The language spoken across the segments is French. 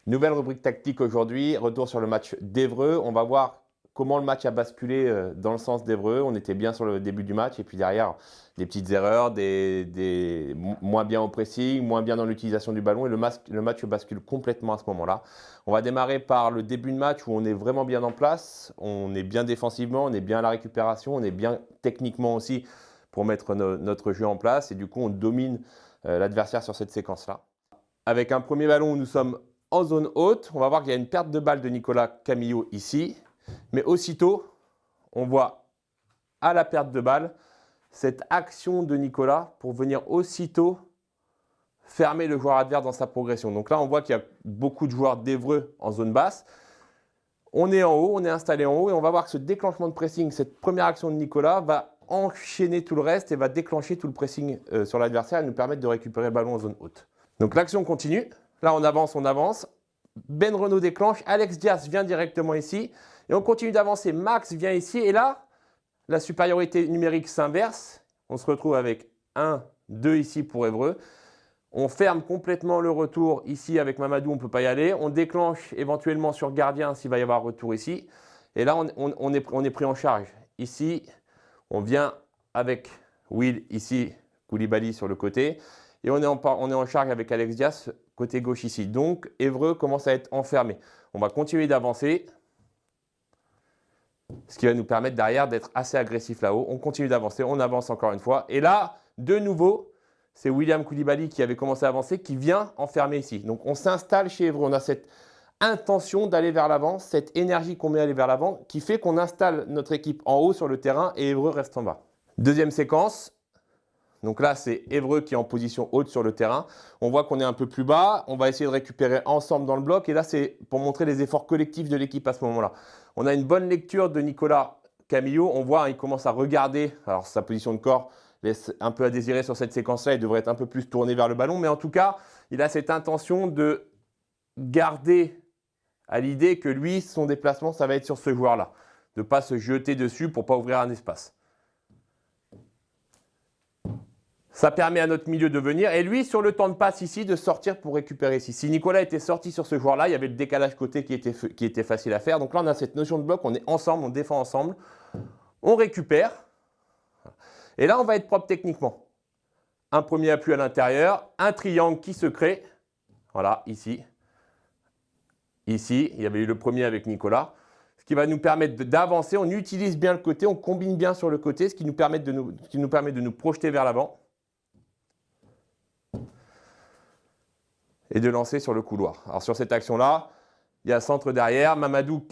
Nouvelle rubrique tactique aujourd'hui, retour sur le match d'Évreux. On va voir comment le match a basculé dans le sens d'Évreux. On était bien sur le début du match et puis derrière, des petites erreurs, moins bien au pressing, moins bien dans l'utilisation du ballon et le match bascule complètement à ce moment-là. On va démarrer par le début de match où on est vraiment bien en place, on est bien défensivement, on est bien à la récupération, on est bien techniquement aussi pour mettre notre jeu en place et du coup on domine l'adversaire sur cette séquence-là. Avec un premier ballon où nous sommes en zone haute, on va voir qu'il y a une perte de balle de Nicolas Camillo ici. Mais aussitôt, on voit à la perte de balle cette action de Nicolas pour venir aussitôt fermer le joueur adverse dans sa progression. Donc là, on voit qu'il y a beaucoup de joueurs d'Évreux en zone basse. On est en haut, on est installé en haut et on va voir que ce déclenchement de pressing, cette première action de Nicolas va enchaîner tout le reste et va déclencher tout le pressing sur l'adversaire et nous permettre de récupérer le ballon en zone haute. Donc l'action continue. Là, on avance, on avance. Ben Renaud déclenche. Alex Diaz vient directement ici. Et on continue d'avancer. Max vient ici. Et là, la supériorité numérique s'inverse. On se retrouve avec 1, 2 ici pour Évreux. On ferme complètement le retour ici avec Mamadou. On ne peut pas y aller. On déclenche éventuellement sur gardien s'il va y avoir retour ici. Et là, on est pris en charge. Ici, on vient avec Will ici, Koulibaly sur le côté. Et on est en charge avec Alex Diaz, côté gauche ici. Donc, Évreux commence à être enfermé. On va continuer d'avancer, ce qui va nous permettre derrière d'être assez agressif là-haut. On continue d'avancer, on avance encore une fois. Et là, de nouveau, c'est William Koulibaly qui avait commencé à avancer, qui vient enfermer ici. Donc, on s'installe chez Évreux. On a cette intention d'aller vers l'avant, cette énergie qu'on met à aller vers l'avant, qui fait qu'on installe notre équipe en haut sur le terrain et Évreux reste en bas. Deuxième séquence. Donc là, c'est Évreux qui est en position haute sur le terrain. On voit qu'on est un peu plus bas. On va essayer de récupérer ensemble dans le bloc. Et là, c'est pour montrer les efforts collectifs de l'équipe à ce moment-là. On a une bonne lecture de Nicolas Camillo. On voit, il commence à regarder. Alors, sa position de corps laisse un peu à désirer sur cette séquence-là. Il devrait être un peu plus tourné vers le ballon. Mais en tout cas, il a cette intention de garder à l'idée que lui, son déplacement, ça va être sur ce joueur-là. De ne pas se jeter dessus pour ne pas ouvrir un espace. Ça permet à notre milieu de venir. Et lui, sur le temps de passe ici, de sortir pour récupérer ici. Si Nicolas était sorti sur ce joueur-là, il y avait le décalage côté qui était facile à faire. Donc là, on a cette notion de bloc. On est ensemble, on défend ensemble. On récupère. Et là, on va être propre techniquement. Un premier appui à l'intérieur. Un triangle qui se crée. Voilà, ici. Ici, il y avait eu le premier avec Nicolas. Ce qui va nous permettre d'avancer. On utilise bien le côté. On combine bien sur le côté. Ce qui nous permet de nous projeter vers l'avant. Et de lancer sur le couloir. Alors sur cette action-là, il y a centre derrière. Mamadou,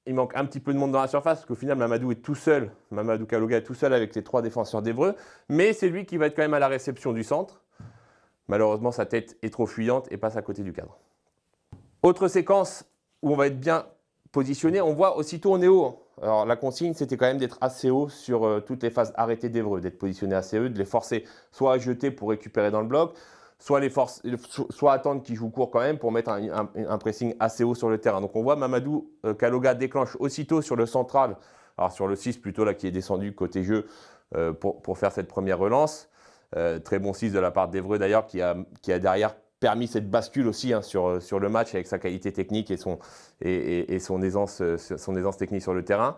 il manque un petit peu de monde dans la surface parce qu'au final, Mamadou est tout seul. Mamadou Kaloga est tout seul avec les 3 défenseurs d'Évreux. Mais c'est lui qui va être quand même à la réception du centre. Malheureusement, sa tête est trop fuyante et passe à côté du cadre. Autre séquence où on va être bien positionné. On voit aussitôt on est haut. Alors la consigne, c'était quand même d'être assez haut sur toutes les phases arrêtées d'Évreux, d'être positionné assez haut, de les forcer soit à jeter pour récupérer dans le bloc, soit attendre qu'ils jouent court quand même pour mettre un pressing assez haut sur le terrain. Donc on voit Mamadou Kaloga déclenche aussitôt sur le central, alors sur le 6 plutôt là qui est descendu côté jeu pour faire cette première relance. Très bon 6 de la part d'Évreux d'ailleurs qui a derrière permis cette bascule aussi sur le match avec sa qualité technique et son aisance technique sur le terrain.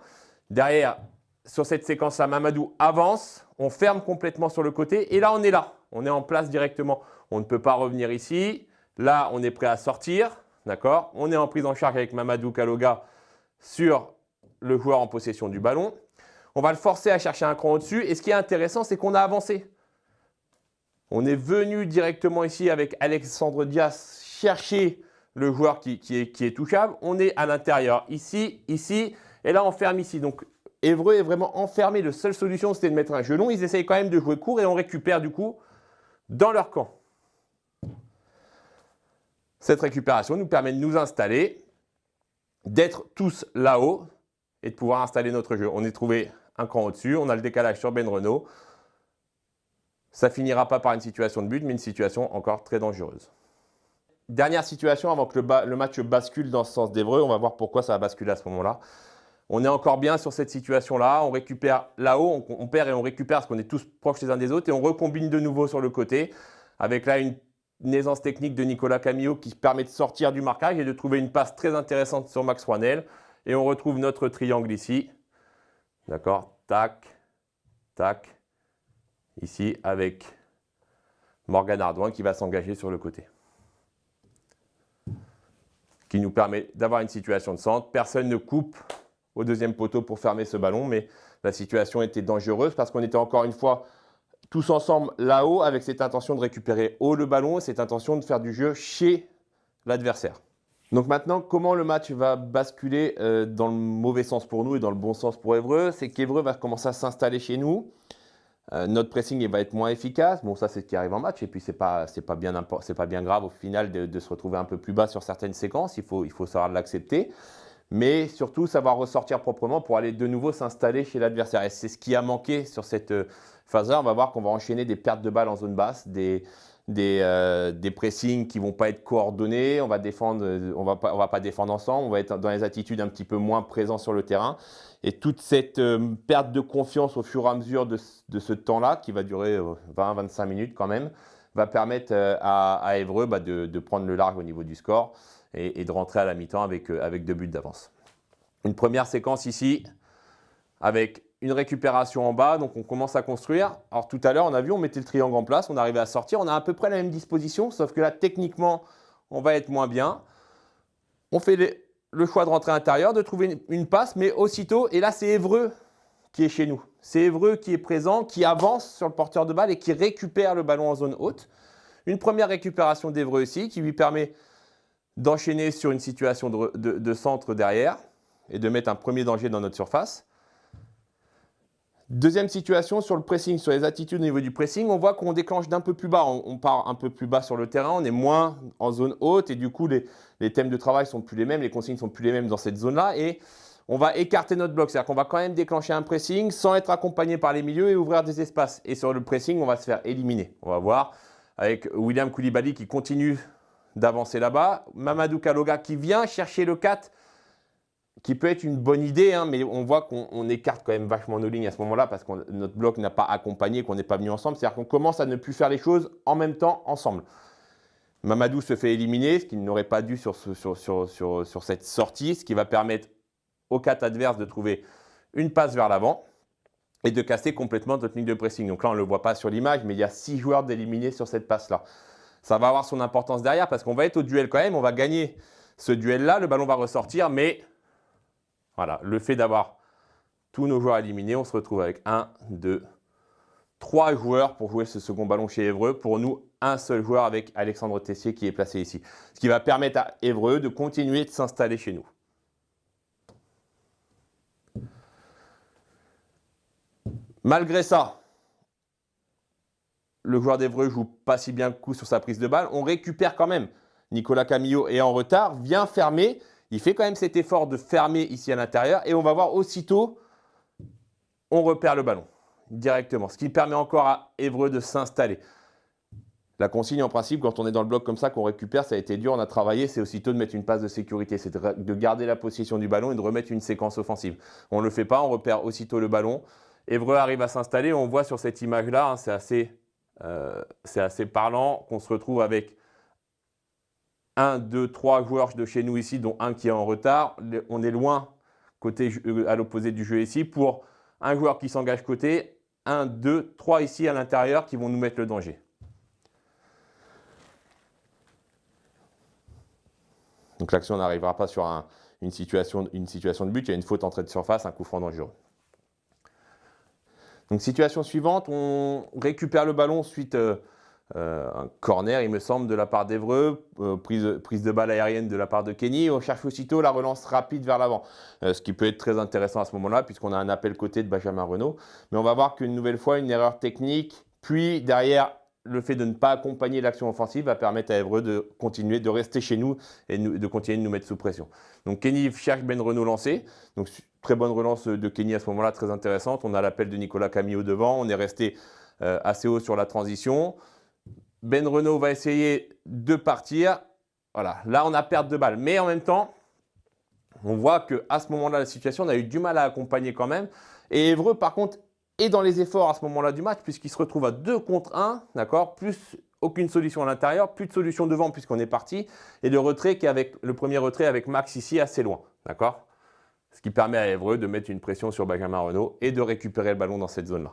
Derrière, sur cette séquence-là, Mamadou avance, on ferme complètement sur le côté et là, on est là. On est en place directement. On ne peut pas revenir ici. Là, on est prêt à sortir. D'accord ? On est en prise en charge avec Mamadou Kaloga sur le joueur en possession du ballon. On va le forcer à chercher un cran au-dessus. Et ce qui est intéressant, c'est qu'on a avancé. On est venu directement ici avec Alexandre Diaz chercher le joueur qui est touchable. On est à l'intérieur, ici, ici. Et là, on ferme ici. Donc, Évreux est vraiment enfermé. La seule solution, c'était de mettre un jeu long. Ils essayent quand même de jouer court et on récupère du coup dans leur camp. Cette récupération nous permet de nous installer, d'être tous là-haut et de pouvoir installer notre jeu. On est trouvé un cran au-dessus. On a le décalage sur Ben Renaud. Ça finira pas par une situation de but, mais une situation encore très dangereuse. Dernière situation avant que le match bascule dans ce sens d'Évreux. On va voir pourquoi ça a basculé à ce moment-là. On est encore bien sur cette situation-là. On récupère là-haut, on perd et on récupère parce qu'on est tous proches les uns des autres. Et on recombine de nouveau sur le côté avec là une aisance technique de Nicolas Camillo qui permet de sortir du marquage et de trouver une passe très intéressante sur Max Rouanel. Et on retrouve notre triangle ici. D'accord? Tac, tac. Ici avec Morgan Ardouin qui va s'engager sur le côté. Ce qui nous permet d'avoir une situation de centre. Personne ne coupe au deuxième poteau pour fermer ce ballon, mais la situation était dangereuse parce qu'on était encore une fois tous ensemble là-haut avec cette intention de récupérer haut le ballon, cette intention de faire du jeu chez l'adversaire. Donc maintenant, comment le match va basculer dans le mauvais sens pour nous et dans le bon sens pour Évreux? C'est qu'Évreux va commencer à s'installer chez nous. Notre pressing va être moins efficace. Bon, ça, c'est ce qui arrive en match. Et puis, c'est pas bien grave au final de se retrouver un peu plus bas sur certaines séquences. Il faut savoir l'accepter. Mais surtout, savoir ressortir proprement pour aller de nouveau s'installer chez l'adversaire. Et c'est ce qui a manqué sur cette phase-là. On va voir qu'on va enchaîner des pertes de balles en zone basse, des pressings qui ne vont pas être coordonnés. On va pas défendre ensemble. On va être dans les attitudes un petit peu moins présents sur le terrain. Et toute cette perte de confiance au fur et à mesure de ce temps-là, qui va durer 20-25 minutes quand même, va permettre à Évreux de prendre le large au niveau du score et de rentrer à la mi-temps avec 2 buts d'avance. Une première séquence ici avec une récupération en bas, donc on commence à construire. Alors tout à l'heure, on a vu, on mettait le triangle en place, on arrivait à sortir, on a à peu près la même disposition, sauf que là, techniquement, on va être moins bien. On fait le choix de rentrer à l'intérieur, de trouver une passe, mais aussitôt, et là, c'est Évreux qui est chez nous. C'est Évreux qui est présent, qui avance sur le porteur de balle et qui récupère le ballon en zone haute. Une première récupération d'Évreux ici, qui lui permet d'enchaîner sur une situation de centre derrière et de mettre un premier danger dans notre surface. Deuxième situation sur le pressing, sur les attitudes au niveau du pressing, on voit qu'on déclenche d'un peu plus bas, on part un peu plus bas sur le terrain, on est moins en zone haute et du coup les thèmes de travail ne sont plus les mêmes, les consignes ne sont plus les mêmes dans cette zone-là et on va écarter notre bloc, c'est-à-dire qu'on va quand même déclencher un pressing sans être accompagné par les milieux et ouvrir des espaces. Et sur le pressing, on va se faire éliminer. On va voir avec William Koulibaly qui continue d'avancer là-bas, Mamadou Kaloga qui vient chercher le 4, qui peut être une bonne idée, hein, mais on voit qu'on écarte quand même vachement nos lignes à ce moment-là parce que notre bloc n'a pas accompagné, qu'on n'est pas venu ensemble. C'est-à-dire qu'on commence à ne plus faire les choses en même temps, ensemble. Mamadou se fait éliminer, ce qu'il n'aurait pas dû sur cette sortie, ce qui va permettre au 4 adverse de trouver une passe vers l'avant et de casser complètement notre ligne de pressing. Donc là, on ne le voit pas sur l'image, mais il y a 6 joueurs d'éliminés sur cette passe-là. Ça va avoir son importance derrière parce qu'on va être au duel quand même, on va gagner ce duel-là, le ballon va ressortir, mais voilà, le fait d'avoir tous nos joueurs éliminés, on se retrouve avec 1, 2, 3 joueurs pour jouer ce second ballon chez Évreux. Pour nous, un seul joueur avec Alexandre Tessier qui est placé ici. Ce qui va permettre à Évreux de continuer de s'installer chez nous. Malgré ça, le joueur d'Évreux ne joue pas si bien le coup sur sa prise de balle. On récupère quand même. Nicolas Camillo est en retard, vient fermer. Il fait quand même cet effort de fermer ici à l'intérieur. Et on va voir aussitôt, on repère le ballon directement. Ce qui permet encore à Évreux de s'installer. La consigne en principe, quand on est dans le bloc comme ça, qu'on récupère, ça a été dur, on a travaillé, c'est aussitôt de mettre une passe de sécurité. C'est de garder la possession du ballon et de remettre une séquence offensive. On ne le fait pas, on repère aussitôt le ballon. Évreux arrive à s'installer. On voit sur cette image-là, hein, c'est assez parlant qu'on se retrouve avec 1, 2, 3 joueurs de chez nous ici, dont un qui est en retard. On est loin à l'opposé du jeu ici pour un joueur qui s'engage côté, 1, 2, 3 ici à l'intérieur qui vont nous mettre le danger. Donc l'action n'arrivera pas sur une situation de but, il y a une faute entrée de surface, un coup franc dangereux. Donc situation suivante, on récupère le ballon suite un corner, il me semble, de la part d'Évreux, prise de balle aérienne de la part de Kenny. On cherche aussitôt la relance rapide vers l'avant, ce qui peut être très intéressant à ce moment-là, puisqu'on a un appel côté de Benjamin Renaud. Mais on va voir qu'une nouvelle fois, une erreur technique, puis derrière, le fait de ne pas accompagner l'action offensive va permettre à Évreux de continuer, de rester chez nous et de continuer de nous mettre sous pression. Donc Kenny cherche Ben Renaud lancé. Donc très bonne relance de Kenny à ce moment-là, très intéressante. On a l'appel de Nicolas Camillo devant, on est resté assez haut sur la transition. Ben Renaud va essayer de partir. Voilà, là on a perte de balle. Mais en même temps, on voit qu'à ce moment-là, la situation, on a eu du mal à accompagner quand même. Et Évreux, par contre, est dans les efforts à ce moment-là du match, puisqu'il se retrouve à 2 contre 1, d'accord, plus aucune solution à l'intérieur, plus de solution devant puisqu'on est parti, et le retrait qui est avec le premier retrait avec Max ici assez loin, d'accord? Ce qui permet à Évreux de mettre une pression sur Benjamin Renaud et de récupérer le ballon dans cette zone-là.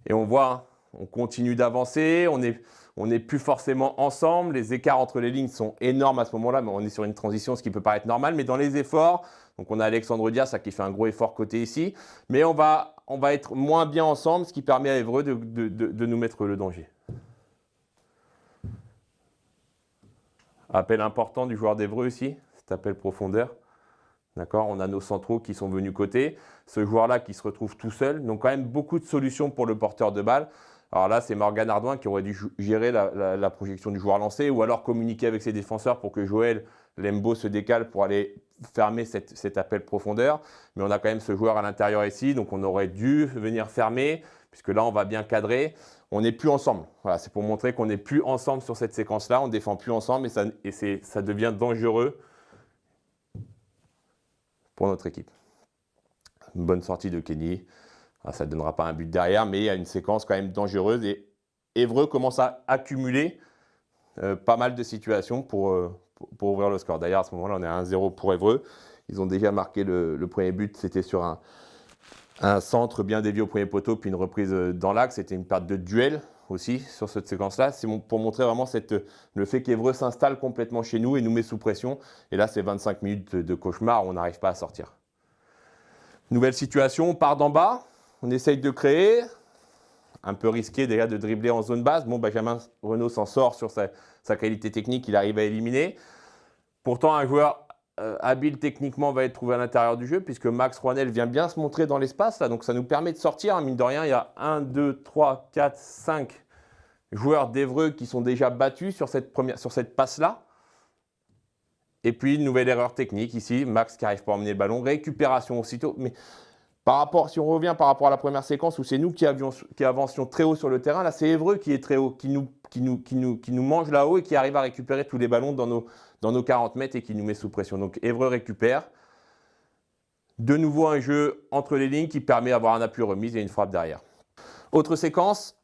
Et on voit, hein, on continue d'avancer, on n'est plus forcément ensemble, les écarts entre les lignes sont énormes à ce moment-là, mais on est sur une transition, ce qui peut paraître normal, mais dans les efforts, donc on a Alexandre Dias qui fait un gros effort côté ici, mais on va être moins bien ensemble, ce qui permet à Évreux de nous mettre le danger. Appel important du joueur d'Évreux ici, cet appel profondeur. D'accord, on a nos centraux qui sont venus côté. Ce joueur-là qui se retrouve tout seul. Donc quand même beaucoup de solutions pour le porteur de balle. Alors là, c'est Morgan Ardouin qui aurait dû gérer la projection du joueur lancé ou alors communiquer avec ses défenseurs pour que Joël Lembo se décale pour aller fermer cet appel profondeur. Mais on a quand même ce joueur à l'intérieur ici. Donc on aurait dû venir fermer puisque là, on va bien cadrer. On n'est plus ensemble. Voilà, c'est pour montrer qu'on n'est plus ensemble sur cette séquence-là. On ne défend plus ensemble et ça devient dangereux pour notre équipe. Une bonne sortie de Kenny. Ça ne donnera pas un but derrière, mais il y a une séquence quand même dangereuse. Et Évreux commence à accumuler pas mal de situations pour ouvrir le score. D'ailleurs, à ce moment-là, on est à 1-0 pour Évreux. Ils ont déjà marqué le premier but. C'était sur un centre bien dévié au premier poteau, puis une reprise dans l'axe. C'était une perte de duel aussi sur cette séquence-là. C'est pour montrer vraiment le fait qu'Évreux s'installe complètement chez nous et nous met sous pression. Et là, c'est 25 minutes de cauchemar, on n'arrive pas à sortir. Nouvelle situation, on part d'en bas, on essaye de créer. Un peu risqué déjà de dribbler en zone basse. Bon, Benjamin Renaud s'en sort sur sa qualité technique, il arrive à éliminer. Pourtant, un joueur habile techniquement va être trouvé à l'intérieur du jeu puisque Max Rouanel vient bien se montrer dans l'espace. Donc ça nous permet de sortir. Mine de rien, il y a 1, 2, 3, 4, 5 joueurs d'Évreux qui sont déjà battus sur cette passe-là. Et puis, une nouvelle erreur technique ici. Max qui n'arrive pas à emmener le ballon. Récupération aussitôt. Mais si on revient par rapport à la première séquence où c'est nous qui avancions très haut sur le terrain, là c'est Évreux qui est très haut, qui nous mange là-haut et qui arrive à récupérer tous les ballons dans nos 40 mètres et qui nous met sous pression. Donc Évreux récupère. De nouveau un jeu entre les lignes qui permet d'avoir un appui remise et une frappe derrière. Autre séquence,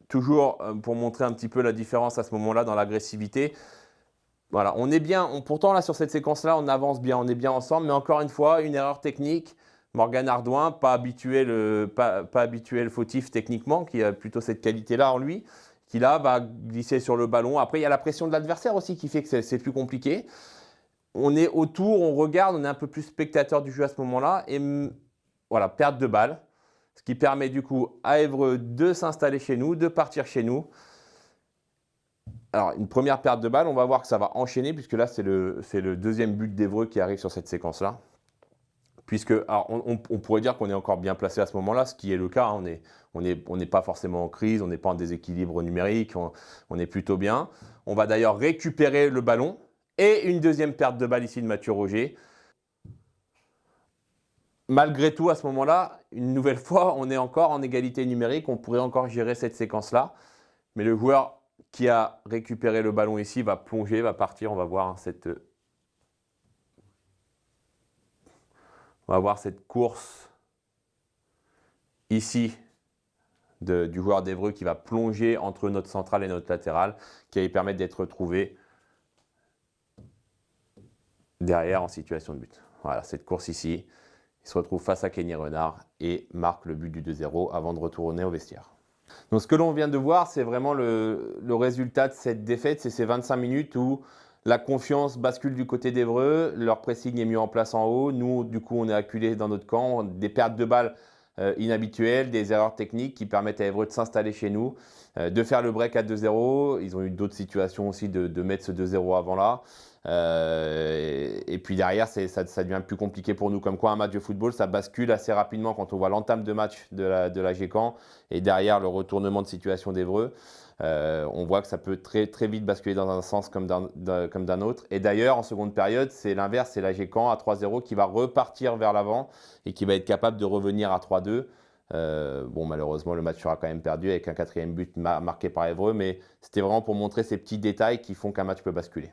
toujours pour montrer un petit peu la différence à ce moment-là dans l'agressivité. Voilà, on est bien, pourtant là sur cette séquence-là, on avance bien, on est bien ensemble, mais encore une fois, une erreur technique. Morgan Ardouin, pas habituel fautif techniquement, qui a plutôt cette qualité-là en lui, qui là va glisser sur le ballon. Après, il y a la pression de l'adversaire aussi qui fait que c'est plus compliqué. On est autour, on regarde, on est un peu plus spectateur du jeu à ce moment-là. Et voilà, perte de balle, ce qui permet du coup à Évreux de s'installer chez nous, de partir chez nous. Alors, une première perte de balle, on va voir que ça va enchaîner, puisque là, c'est le deuxième but d'Évreux qui arrive sur cette séquence-là. Puisque, alors, on pourrait dire qu'on est encore bien placé à ce moment-là, ce qui est le cas. Hein, on n'est pas forcément en crise, on n'est pas en déséquilibre numérique, on est plutôt bien. On va d'ailleurs récupérer le ballon et une deuxième perte de balle ici de Mathieu Roger. Malgré tout, à ce moment-là, une nouvelle fois, on est encore en égalité numérique, on pourrait encore gérer cette séquence-là. Mais le joueur qui a récupéré le ballon ici va plonger, va partir, on va voir cette course ici du joueur d'Évreux qui va plonger entre notre centrale et notre latérale, qui va lui permettre d'être retrouvé derrière en situation de but. Voilà, cette course ici, il se retrouve face à Kenny Renard et marque le but du 2-0 avant de retourner au vestiaire. Donc ce que l'on vient de voir, c'est vraiment le résultat de cette défaite, c'est ces 25 minutes où la confiance bascule du côté d'Évreux, leur pressing est mis en place en haut. Nous, du coup, on est acculés dans notre camp. Des pertes de balles inhabituelles, des erreurs techniques qui permettent à Évreux de s'installer chez nous, de faire le break à 2-0. Ils ont eu d'autres situations aussi de mettre ce 2-0 avant là. Et puis derrière, ça devient plus compliqué pour nous. Comme quoi, un match de football, ça bascule assez rapidement quand on voit l'entame de match de la Gécamp et derrière le retournement de situation d'Évreux. On voit que ça peut très, très vite basculer dans un sens comme d'un autre. Et d'ailleurs, en seconde période, c'est l'inverse, c'est la Gécamp à 3-0 qui va repartir vers l'avant et qui va être capable de revenir à 3-2. Bon, malheureusement, le match sera quand même perdu avec un 4e but marqué par Évreux, mais c'était vraiment pour montrer ces petits détails qui font qu'un match peut basculer.